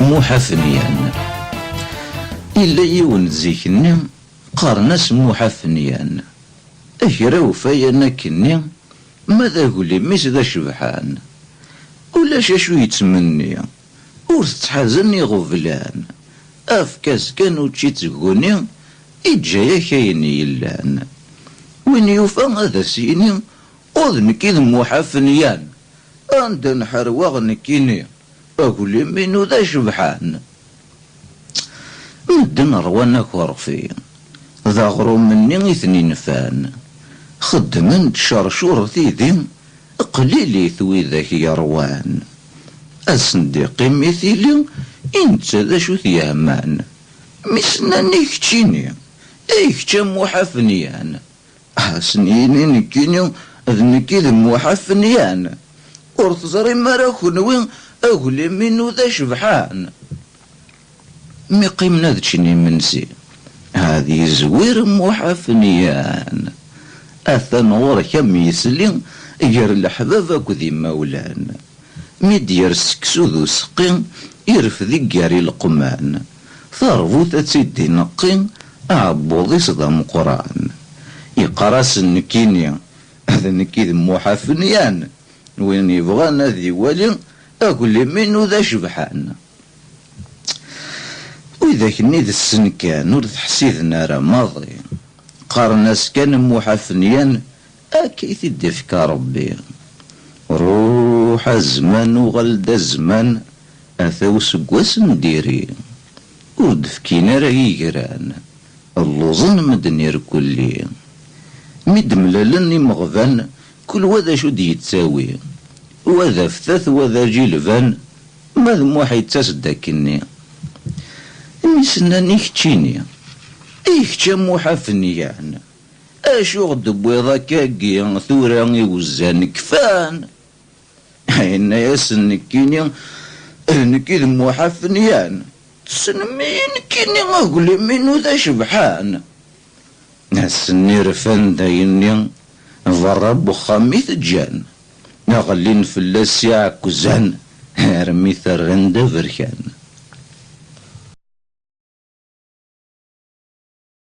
موحفنيان إلا يون زيكني قارناس موحفنيان أكراو فايا كني ماذا قولي ميس ذا شبحان ولا شاشو يتمني ور تتحازني غفلان أفكاس كانو تشي تقوني إجايا كايني يلان وين يوفا هذا سيني أذن كذ موحفنيان عند نحرواغ نكيني أقولي منو ذا شبحان مدن روانا كورفي ذا غرو مني اثنين فان خدمن شرشور ثيذي قليلي ثوي ذاك يروان أصنديقي مثيلي انت ذا شو ثيامان مسناني كتشيني ايكتا موحفنيان سنيني نكيني ذنكي ذا موحفنيان ورثزري مراكن وين أقولي منو ذا شبحان مي قيمنا ذتشني منسي هذه زوير موحفنيان أثن غورك ميسلين غير الحباب كذي مولان ميدير سكسو ذو سقين يرفذي قاري القمان ثارفوت تسيدي نقين أعبوضي صدام قران يقراس النكيني هذا نكيد موحفنيان وين يبغانا ذي ولي أقول لي منو ذا شبحان وإذا كني ذا السن كان ور تحسيدنا راه ماضي قارناس كان موحفنيان أكيد يدفك ربي روح الزمان وغلد الزمان أثاو سقواس نديري ودفكينا راه يقران اللوزن مدنير كلي مدملالني مغفان كل وذا شو دي يتساوي وذا فتاث وذا جيلفان ماذا موحي تسدكني مسناني كتشيني ايكتا موحفنيان اشو غدب ويضا كاقيا ثورا يوزان كفان هاينا ياسنكيني نكيد موحفنيان تسنمي نكيني اقولي منو ذا شبحان ناسني رفان دايني ضرب وخامي تجان نغلين في اللاسيع كوزان رمي ثرغن دا بركان